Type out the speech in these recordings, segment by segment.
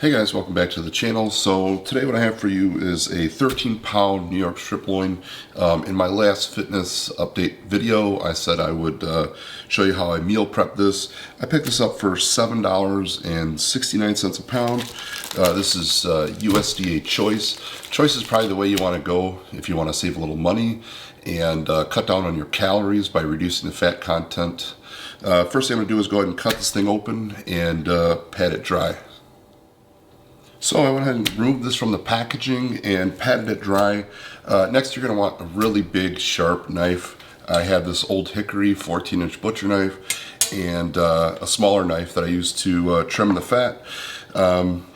Hey guys, welcome back to the channel. So today what I have for you is a 13-pound New York strip loin. In my last fitness update video, I said I would show you how I meal prep this. I picked this up for $7.69 a pound. This is USDA Choice. Choice is probably the way you want to go if you want to save a little money and cut down on your calories by reducing the fat content. First thing I'm going to do is go ahead and cut this thing open and pat it dry. So I went ahead and removed this from the packaging and patted it dry. Next you're going to want a really big sharp knife. I have this Old Hickory 14-inch butcher knife and a smaller knife that I use to trim the fat.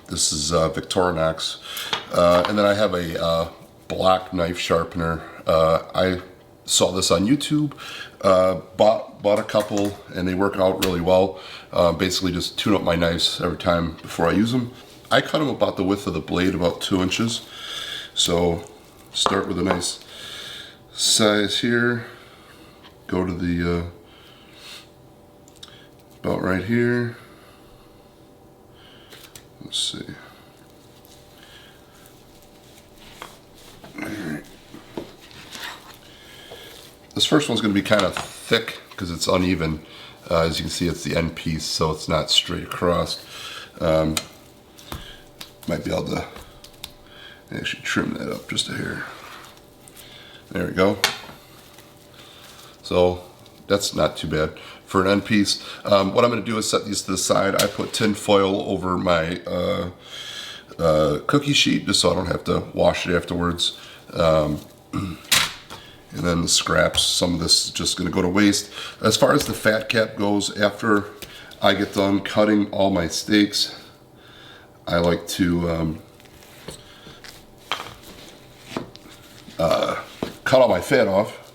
This is Victorinox. And then I have a black knife sharpener. I saw this on YouTube, bought a couple, and they work out really well. Basically just tune up my knives every time before I use them. I cut them about the width of the blade, about 2 inches. So start with a nice size here. Go to the about right here. Let's see. All right. This first one's going to be kind of thick because it's uneven. As you can see, it's the end piece, so it's not straight across. Might be able to actually trim that up just a hair. There we go. So that's not too bad for an end piece. What I'm going to do is set these to the side. I put tin foil over my cookie sheet just so I don't have to wash it afterwards. And then the scraps, some of this is just going to go to waste. As far as the fat cap goes, after I get done cutting all my steaks, I like to cut all my fat off,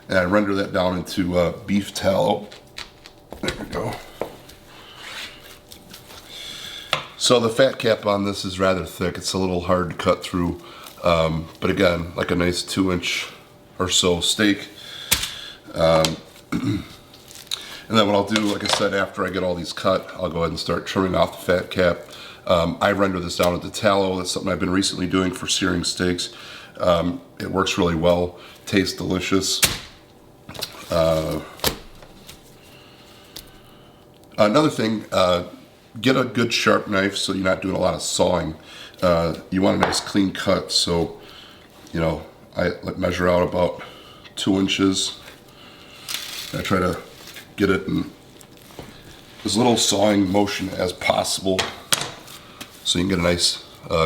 and I render that down into beef tallow. There we go. So the fat cap on this is rather thick. It's a little hard to cut through, but again, like a nice 2-inch or so steak. And then what I'll do, like I said, after I get all these cut, I'll go ahead and start trimming off the fat cap. I render this down into tallow. That's something I've been recently doing for searing steaks. It works really well, tastes delicious. Another thing, get a good sharp knife so you're not doing a lot of sawing. You want a nice clean cut, so you know, I measure out about 2 inches. I try to get it in as little sawing motion as possible, so you can get a nice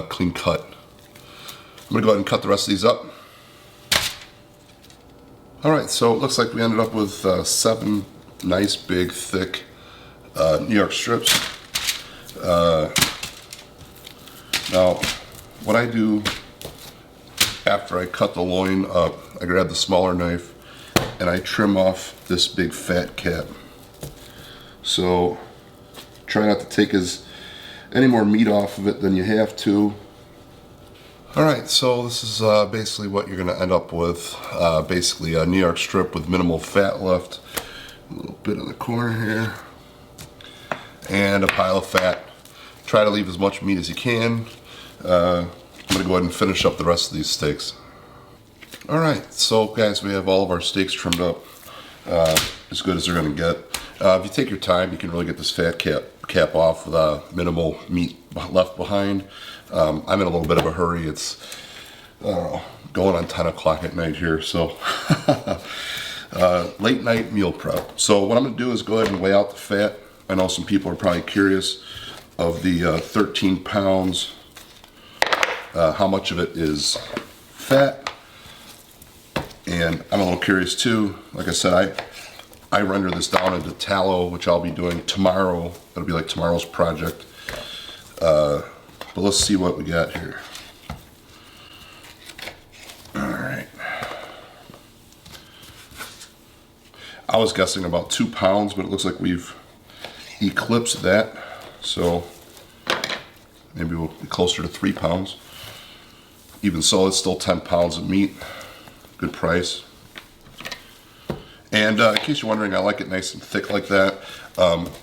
clean cut. I'm going to go ahead and cut the rest of these up. Alright, so it looks like we ended up with 7 nice big thick New York strips. Now what I do after I cut the loin up, I grab the smaller knife and I trim off this big fat cap. So try not to take any more meat off of it than you have to. Alright, so this is basically what you're going to end up with. Basically a New York strip with minimal fat left. A little bit in the corner here. And a pile of fat. Try to leave as much meat as you can. I'm going to go ahead and finish up the rest of these steaks. Alright, so guys, we have all of our steaks trimmed up. As good as they're going to get. If you take your time, you can really get this fat cap off with minimal meat left behind. I'm in a little bit of a hurry. It's, I don't know, going on 10 o'clock at night here, so late night meal prep. So what I'm going to do is go ahead and weigh out the fat. I know some people are probably curious of the 13 pounds, how much of it is fat. And I'm a little curious too. Like I said, I render this down into tallow, which I'll be doing tomorrow. It'll be like tomorrow's project. But let's see what we got here. Alright. I was guessing about 2 pounds, but it looks like we've eclipsed that. So maybe we'll be closer to 3 pounds. Even so, it's still 10 pounds of meat. Good price. And in case you're wondering, I like it nice and thick like that.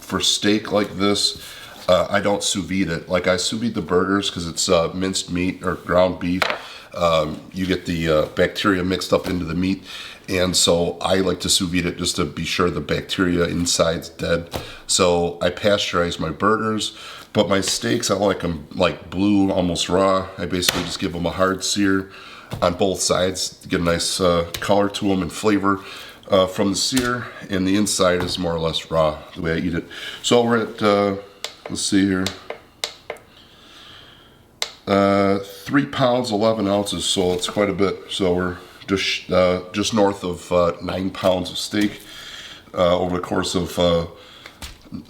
For steak like this, I don't sous vide it. Like I sous vide the burgers because it's minced meat or ground beef. You get the bacteria mixed up into the meat, and so I like to sous vide it just to be sure the bacteria inside's dead. So I pasteurize my burgers, but my steaks I like them like blue, almost raw. I basically just give them a hard sear on both sides to get a nice color to them and flavor from the sear, and the inside is more or less raw the way I eat it. So we're at let's see here. 3 pounds, 11 ounces, so it's quite a bit. So we're just north of 9 pounds of steak over the course of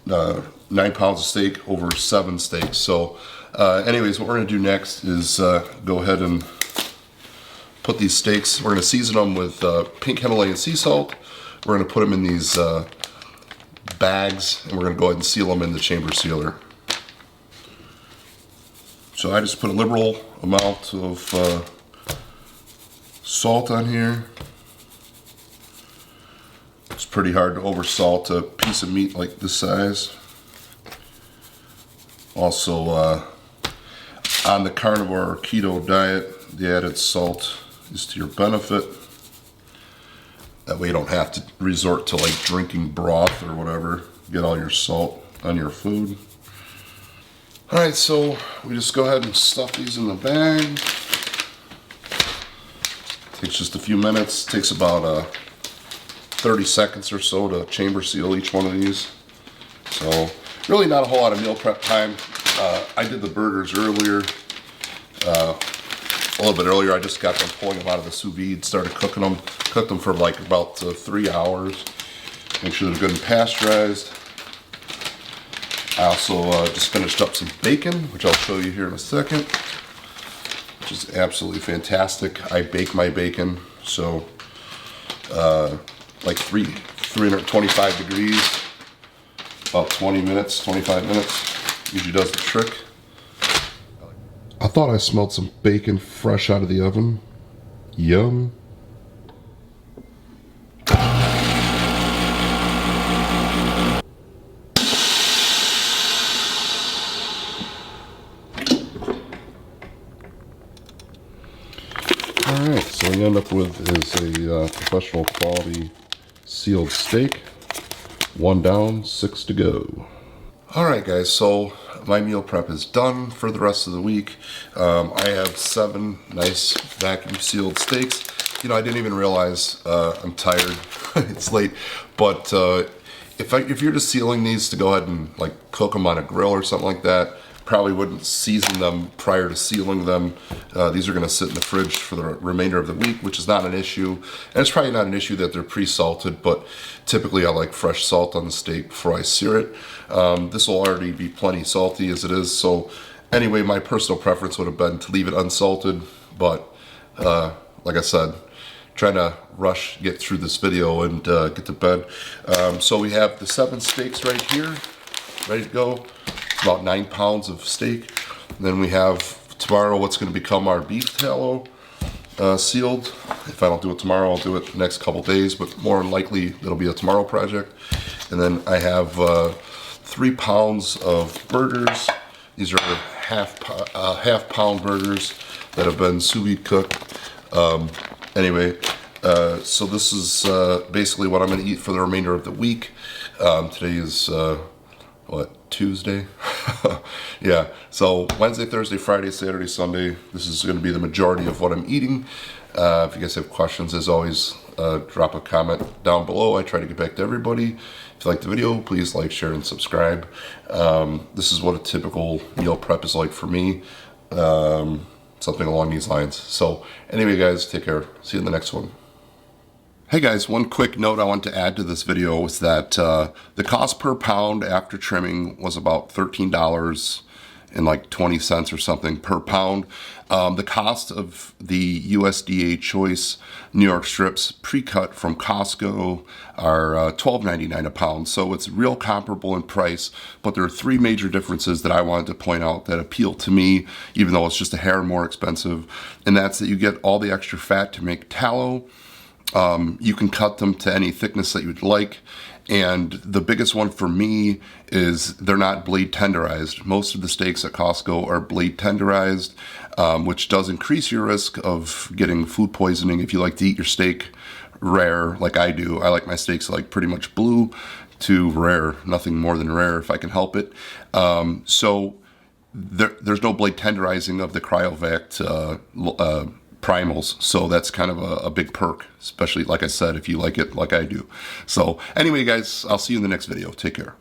9 pounds of steak over 7 steaks. So anyways, what we're gonna do next is go ahead and put these steaks, we're gonna season them with pink Himalayan sea salt. We're gonna put them in these bags, and we're gonna go ahead and seal them in the chamber sealer. So I just put a liberal amount of salt on here. It's pretty hard to oversalt a piece of meat like this size. Also, on the carnivore or keto diet, the added salt is to your benefit. That way you don't have to resort to like drinking broth or whatever. Get all your salt on your food. Alright, so we just go ahead and stuff these in the bag. Takes just a few minutes. Takes about 30 seconds or so to chamber seal each one of these. So really not a whole lot of meal prep time. I did the burgers earlier, a little bit earlier. I just got them, pulling them out of the sous vide, started cooking them. Cooked them for like about 3 hours. Make sure they're good and pasteurized. I also just finished up some bacon, which I'll show you here in a second, which is absolutely fantastic. I bake my bacon, so like 325 degrees, about 20 minutes, 25 minutes, usually does the trick. I thought I smelled some bacon fresh out of the oven. Yum. Alright, so what you end up with is a professional quality sealed steak. 1 down, 6 to go. Alright guys, so my meal prep is done for the rest of the week. I have 7 nice vacuum sealed steaks. You know, I didn't even realize I'm tired. It's late, but if you're just sealing these to go ahead and like cook them on a grill or something like that, probably wouldn't season them prior to sealing them. These are going to sit in the fridge for the remainder of the week, which is not an issue. And it's probably not an issue that they're pre-salted, but typically I like fresh salt on the steak before I sear it. This will already be plenty salty as it is. So anyway, my personal preference would have been to leave it unsalted, but like I said, trying to rush, get through this video and get to bed. So we have the 7 steaks right here, ready to go. About 9 pounds of steak. And then we have tomorrow what's going to become our beef tallow sealed. If I don't do it tomorrow, I'll do it the next couple days, but more than likely it'll be a tomorrow project. And then I have 3 pounds of burgers. These are half pound burgers that have been sous vide cooked. Anyway, so this is basically what I'm going to eat for the remainder of the week. Today is what, Tuesday? Yeah, so Wednesday, Thursday, Friday, Saturday, Sunday, this is going to be the majority of what I'm eating. If you guys have questions, as always, drop a comment down below. I try to get back to everybody. If you like the video, please like, share, and subscribe. This is what a typical meal prep is like for me. Something along these lines. So anyway, guys, take care. See you in the next one. Hey guys, one quick note I want to add to this video is that the cost per pound after trimming was about $13 and like 20 cents or something per pound. The cost of the USDA Choice New York strips pre-cut from Costco are $12.99 a pound, so it's real comparable in price, but there are 3 major differences that I wanted to point out that appeal to me, even though it's just a hair more expensive, and that's that you get all the extra fat to make tallow. You can cut them to any thickness that you'd like, And the biggest one for me is they're not blade tenderized. Most of the steaks at Costco are blade tenderized, which does increase your risk of getting food poisoning if you like to eat your steak rare like I do. I like my steaks like pretty much blue to rare, nothing more than rare if I can help it. So there's no blade tenderizing of the cryovac primals, so that's kind of a big perk, especially like I said, if you like it like I do. So anyway, guys, I'll see you in the next video. Take care.